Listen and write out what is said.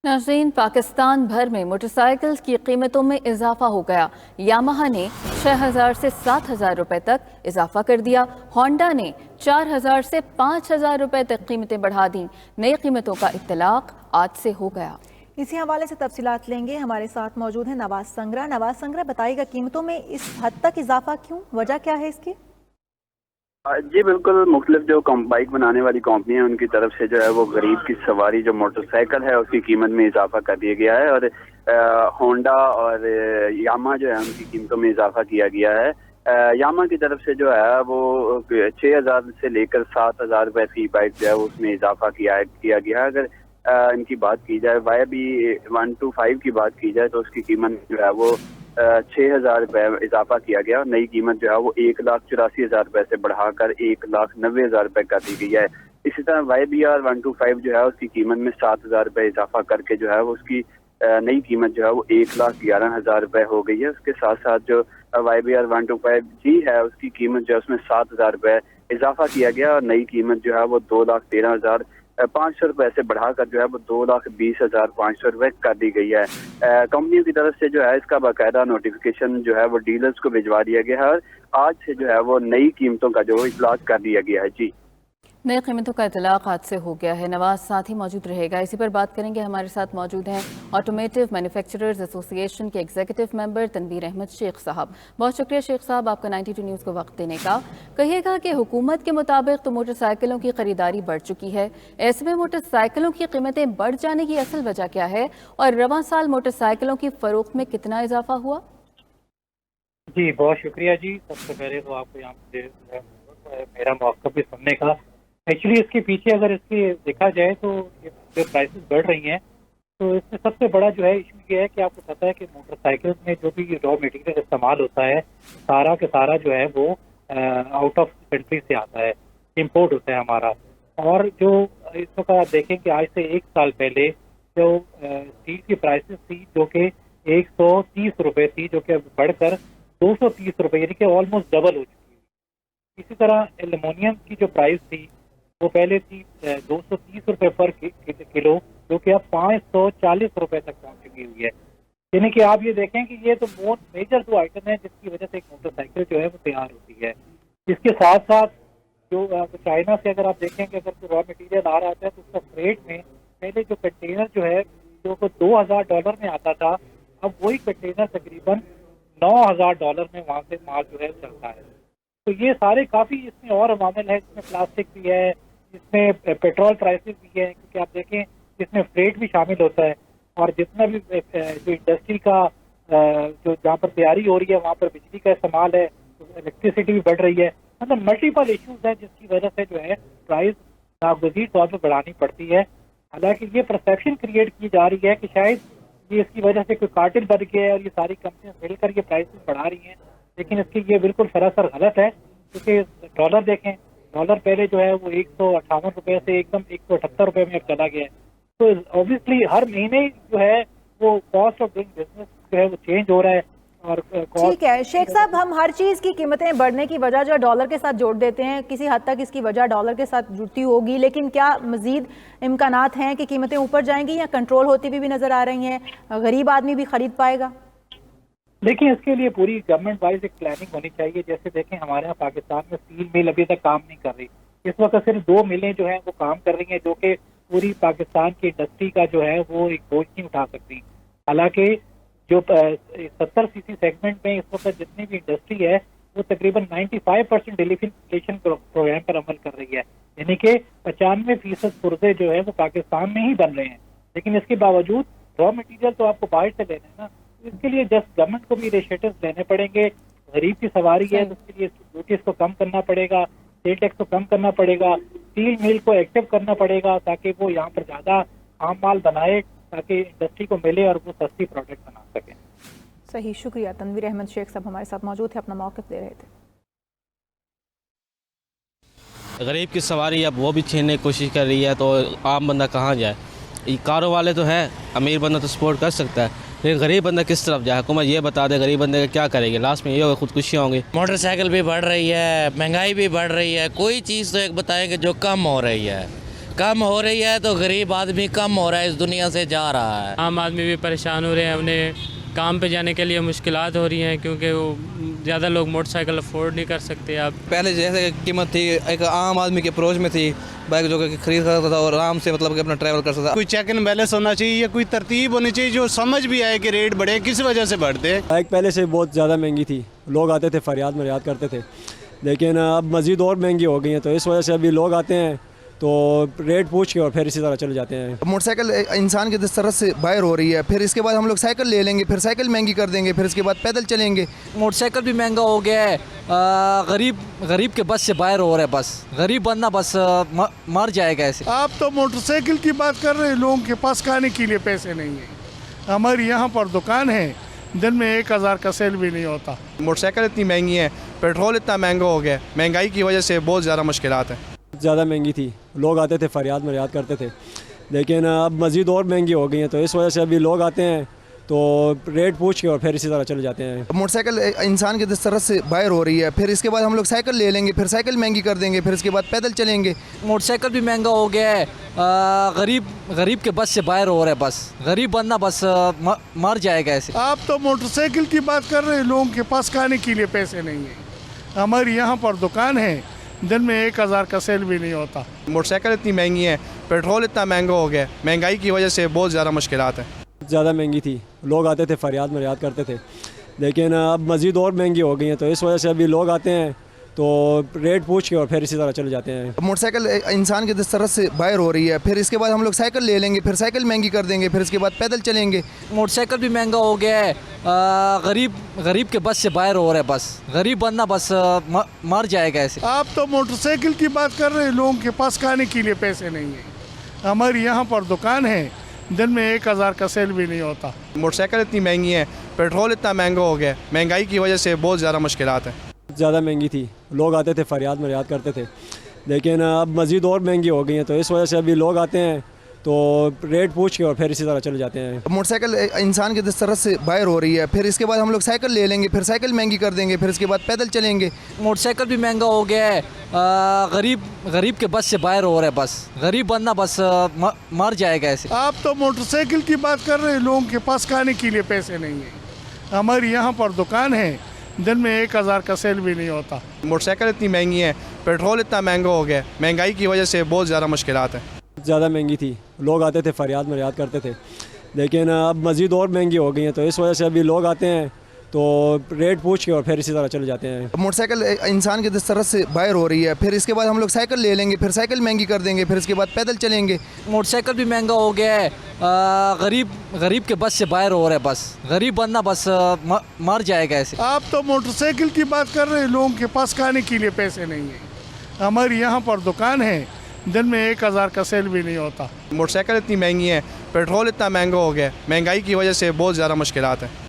नाज़रीन, पाकिस्तान भर में मोटरसाइकिल की कीमतों में इजाफा हो गया। यामाहा ने 6,000 से 7,000 रुपए तक इजाफा कर दिया। होंडा ने 4,000 से 5,000 रुपए तक कीमतें बढ़ा दी। नई कीमतों का इत्तलाक आज से हो गया। इसी हवाले से तफसीलात लेंगे। हमारे साथ मौजूद है नवाज संगरा। नवाज संगरा, बताइएगा कीमतों में इस हद तक इजाफा क्यों, वजह क्या है इसकी? जी बिल्कुल, मुख्तलिफ जो बाइक बनाने वाली कंपनियां हैं उनकी तरफ से जो है वो गरीब की सवारी जो मोटरसाइकिल है उसकी कीमत में इजाफा कर दिया गया है। और होंडा और यामा जो है उनकी कीमतों में इजाफा किया गया है। यामा की तरफ से जो है वो 6,000 से लेकर 7,000 रुपए की बाइक जो है उसमें इजाफा किया गया है। अगर इनकी बात की जाए, YB125 की बात की जाए तो उसकी कीमत जो है वो 6,000 रुपए इजाफा किया गया और नई कीमत जो है वो 1,84,000 रुपए से बढ़ाकर 1,90,000 रुपए कर दी गई है। इसी तरह YBR125 जो है उसकी कीमत में 7,000 रुपए इजाफा करके जो है वो उसकी नई कीमत जो है वो 1,11,000 रुपए हो गई है। उसके साथ साथ जो YBR125G है उसकी कीमत जो है उसमें 7,000 रुपए इजाफा किया गया और नई कीमत जो है वो 2,13,500 रुपए से बढ़ाकर जो है वो 2,20,500 रुपए कर दी गई है। कंपनियों की तरफ से जो है इसका बाकायदा नोटिफिकेशन जो है वो डीलर्स को भिजवा दिया गया है और आज से जो है वो नई कीमतों का जो इतलाक कर दिया गया है। जी, नई कीमतों का इतलाक आज से हो गया है। नवाज साथ ही मौजूद रहेगा, इसी पर बात करेंगे। हमारे साथ मौजूद हैं ऑटोमेटिव मैन्युफैक्चरर्स एसोसिएशन के एग्जीक्यूटिव मेंबर तनवीर अहमद शेख साहब। बहुत शुक्रिया शेख साहब आपका 92 न्यूज़ को वक्त देने का। कहिएगा कि हुकूमत के मुताबिक तो मोटरसाइकिलों की खरीदारी बढ़ चुकी है, ऐसे में मोटरसाइकिलों की कीमतें बढ़ जाने की असल वजह क्या है और रवां साल मोटरसाइकिलों की फरोख्त में कितना इजाफा हुआ? जी बहुत शुक्रिया जी। सबसे पहले तो आपको यहाँ पे मेरा मौक़िफ़ भी सुनने का। एक्चुअली इसके पीछे अगर इसकी देखा जाए तो जो प्राइसेस बढ़ रही हैं तो इसमें सबसे बड़ा जो है इशू ये है कि आपको पता है कि मोटरसाइकिल में जो भी रॉ मटेरियल इस्तेमाल होता है सारा के सारा जो है वो आउट ऑफ कंट्री से आता है, इम्पोर्ट होता है हमारा। और जो इस वक्त आप देखें कि आज से 1 साल पहले जो स्टील की प्राइसेस थी जो कि 130 रुपये थी, जो कि बढ़कर 230 रुपये, यानी कि ऑलमोस्ट डबल हो चुकी है। इसी तरह एल्युमिनियम की जो प्राइस थी वो पहले थी 230 रुपये पर किलो, जो कि अब 540 रुपये तक पहुंच चुकी हुई है। यानी कि आप ये देखें कि ये तो मोस्ट मेजर जो आइटम है जिसकी वजह से एक मोटरसाइकिल जो है वो तैयार होती है। इसके साथ साथ जो चाइना से अगर आप देखें कि अगर रॉ मटेरियल आ रहा है तो उसका फ्रेट में पहले जो कंटेनर जो है जो $2,000 में आता था, अब वही कंटेनर तकरीबन $9,000 में वहाँ से माल जो है चलता है। तो ये सारे काफ़ी इसमें और अवामिल है, इसमें प्लास्टिक भी है, इसमें पेट्रोल प्राइसेस भी है, क्योंकि आप देखें इसमें फ्रेट भी शामिल होता है। और जितना भी जो इंडस्ट्री का जो जहाँ पर तैयारी हो रही है वहाँ पर बिजली का इस्तेमाल है, तो इलेक्ट्रिसिटी भी बढ़ रही है। मतलब मल्टीपल इश्यूज है जिसकी वजह से जो है प्राइस नागुज़ीर तौर पर बढ़ानी पड़ती है। हालांकि ये परसेप्शन क्रिएट की जा रही है कि शायद ये इसकी वजह से कोई कार्टेल बन गया है और ये सारी कंपनियां मिलकर ये प्राइसेस बढ़ा रही हैं, लेकिन इसकी ये बिल्कुल सरासर गलत है। क्योंकि डॉलर देखें, डॉलर पहले जो है वो 158 रुपये से एकदम 178 रुपये में अब चला गया है। तो ऑब्वियसली हर महीने जो है वो कॉस्ट ऑफ डूइंग बिजनेस जो है वो चेंज हो रहा है। और ठीक है शेख साहब, हम हर चीज़ की कीमतें बढ़ने की वजह जो डॉलर के साथ जोड़ देते हैं, किसी हद तक इसकी वजह डॉलर के साथ जुड़ती होगी, लेकिन क्या मजीद इम्कानात हैं कि कीमतें ऊपर जाएंगी या कंट्रोल होती भी नजर आ रही हैं, गरीब आदमी भी खरीद पाएगा? देखिए, इसके लिए पूरी गवर्नमेंट वाइज एक प्लानिंग होनी चाहिए। जैसे देखें हमारे यहाँ पाकिस्तान में स्टील मिल अभी तक काम नहीं कर रही। इस वक्त सिर्फ 2 मिलें जो हैं वो काम कर रही हैं, जो कि पूरी पाकिस्तान की इंडस्ट्री का जो है वो एक बोझ नहीं उठा सकती। हालांकि जो 70 सीसी सेगमेंट में इस वक्त जितनी भी इंडस्ट्री है वो तकरीबन 95% डिलिफिकेशन प्रोग्राम पर अमल कर रही है, यानी कि 95% पुर्जे जो है वो पाकिस्तान में ही बन रहे हैं। लेकिन इसके बावजूद रॉ मटीरियल तो आपको बाहर से लेना है ना, इसके लिए जस्ट गवर्नमेंट को भी इनिशिएटिव लेने पड़ेंगे। गरीब की सवारी है तो उसके लिए ड्यूटीज को कम करना पड़ेगा, सेल टैक्स को कम करना पड़ेगा, स्टील मिल को एक्टिव करना पड़ेगा ताकि वो यहाँ पर ज्यादा आम माल बनाए, ताकि इंडस्ट्री को मिले और वो सस्ती प्रोडक्ट बना सके। सही, शुक्रिया। तनवीर अहमद शेख साहब हमारे साथ मौजूद थे, अपना मौक़िफ़ दे रहे थे। गरीब की सवारी अब वो भी छीनने की कोशिश कर रही है, तो आम बंदा कहाँ जाए? कारों वाले तो हैं, अमीर बंदा तो सपोर्ट कर सकता है, लेकिन गरीब बंदा किस तरफ जाए? हुकूमत ये बता दे गरीब बंदे का क्या करेंगे? लास्ट में ये होगा खुदकुशियाँ होंगी। मोटरसाइकिल भी बढ़ रही है, महंगाई भी बढ़ रही है, कोई चीज़ तो एक बताएंगे जो कम हो रही है। कम हो रही है तो गरीब आदमी कम हो रहा है, इस दुनिया से जा रहा है। आम आदमी भी परेशान हो रहे हैं, उन्हें काम पे जाने के लिए मुश्किलात हो रही हैं क्योंकि वो ज़्यादा लोग मोटरसाइकिल अफोर्ड नहीं कर सकते। अब पहले जैसे कीमत थी एक आम आदमी के अप्रोच में थी, बाइक जो कि खरीद सकता था और आराम से मतलब कि अपना ट्रैवल कर सकता था। कोई चेक एंड बैलेंस होना चाहिए या कोई तरतीब होनी चाहिए जो समझ भी आए कि रेट बढ़े किस वजह से बढ़ते हैं। बाइक पहले से बहुत ज़्यादा महंगी थी, लोग आते थे फरियाद मरियाद करते थे, लेकिन अब मज़ीद और महंगी हो गई हैं, तो इस वजह से अभी लोग आते हैं तो रेट पूछ के और फिर इसी तरह चले जाते हैं। मोटरसाइकिल इंसान की दस्तरस से बाहर हो रही है, फिर इसके बाद हम लोग साइकिल ले लेंगे, फिर साइकिल महंगी कर देंगे, फिर इसके बाद पैदल चलेंगे। मोटरसाइकिल भी महंगा हो गया है, गरीब के बस से बाहर हो रहा है, बस गरीब बंदा बस मर जाएगा ऐसे। आप तो मोटरसाइकिल की बात कर रहे हैं, लोगों के पास खाने के लिए पैसे नहीं है। हमारी यहाँ पर दुकान है, दिन में 1000 का सेल भी नहीं होता। मोटरसाइकिल इतनी महंगी है, पेट्रोल इतना महंगा हो गया, महंगाई की वजह से बहुत ज़्यादा मुश्किलात हैं। ज़्यादा महंगी थी, लोग आते थे फरियाद मरियाद करते थे, लेकिन अब मज़ीद और महंगी हो गई हैं, तो इस वजह से अभी लोग आते हैं तो रेट पूछ के और फिर इसी तरह चले जाते हैं। मोटरसाइकिल इंसान की दस्तरस से बाहर हो रही है, फिर इसके बाद हम लोग साइकिल ले लेंगे, फिर साइकिल महंगी कर देंगे, फिर इसके बाद पैदल चलेंगे। मोटरसाइकिल भी महंगा हो गया है, गरीब के बस से बाहर हो रहा है, बस गरीब बंदा बस मर जाएगा ऐसे। आप तो मोटरसाइकिल की बात कर रहे हैं, लोगों के पास खाने के लिए पैसे नहीं है। हमारी यहाँ पर दुकान है, दिन में 1000 का सेल भी नहीं होता। मोटरसाइकिल इतनी महंगी है, पेट्रोल इतना महंगा हो गया, महंगाई की वजह से बहुत ज़्यादा मुश्किलात हैं। ज़्यादा महंगी थी, लोग आते थे फरियाद मरियाद करते थे, लेकिन अब मज़ीद और महंगी हो गई हैं, तो इस वजह से अभी लोग आते हैं तो रेट पूछ के और फिर इसी तरह चले जाते हैं। मोटरसाइकिल इंसान की दस्तरस से बाहर हो रही है, फिर इसके बाद हम लोग साइकिल ले लेंगे, फिर साइकिल महंगी कर देंगे, फिर इसके बाद पैदल चलेंगे। मोटरसाइकिल भी महंगा हो गया है, गरीब के बस से बाहर हो रहा है, बस गरीब बंदा बस मर जाएगा ऐसे। आप तो मोटरसाइकिल की बात कर रहे हैं, लोगों के पास खाने के लिए पैसे नहीं है। हमारी यहाँ पर दुकान है, दिन में 1000 का सेल भी नहीं होता। मोटरसाइकिल इतनी महंगी है, पेट्रोल इतना महंगा हो गया, महंगाई की वजह से बहुत ज़्यादा मुश्किलात हैं। ज़्यादा महंगी थी, लोग आते थे फरियाद मरियाद करते थे, लेकिन अब मज़ीद और महंगी हो गई हैं, तो इस वजह से अभी लोग आते हैं तो रेट पूछ के और फिर इसी तरह चले जाते हैं। मोटरसाइकिल इंसान की दस्तरस से बाहर हो रही है, फिर इसके बाद हम लोग साइकिल ले लेंगे, फिर साइकिल महंगी कर देंगे, फिर इसके बाद पैदल चलेंगे। मोटरसाइकिल भी महंगा हो गया है, गरीब के बस से बाहर हो रहा है, बस गरीब बंदा बस मर जाएगा ऐसे। आप तो मोटरसाइकिल की बात कर रहे हैं, लोगों के पास खाने के लिए पैसे नहीं है। हमारी यहाँ पर दुकान है, दिन में 1000 का सेल भी नहीं होता। मोटरसाइकिल इतनी महंगी है, पेट्रोल इतना महंगा हो गया, महंगाई की वजह से बहुत ज़्यादा मुश्किलात हैं। ज़्यादा महंगी थी, लोग आते थे फरियाद मरियाद करते थे, लेकिन अब मज़ीद और महंगी हो गई हैं, तो इस वजह से अभी लोग आते हैं तो रेट पूछ के और फिर इसी तरह चले जाते हैं। मोटरसाइकिल इंसान की दस्तरस से बाहर हो रही है, फिर इसके बाद हम लोग साइकिल ले लेंगे, फिर साइकिल महंगी कर देंगे, फिर इसके बाद पैदल चलेंगे। मोटरसाइकिल भी महंगा हो गया है, गरीब के बस से बाहर हो रहा है, बस गरीब बंदा बस मर जाएगा ऐसे। आप तो मोटरसाइकिल की बात कर रहे हैं, लोगों के पास खाने के लिए पैसे नहीं है। हमारी यहाँ पर दुकान है, दिन में 1000 का सेल भी नहीं होता। मोटरसाइकिल इतनी महंगी है, पेट्रोल इतना महंगा हो गया, महंगाई की वजह से बहुत ज़्यादा मुश्किलात हैं।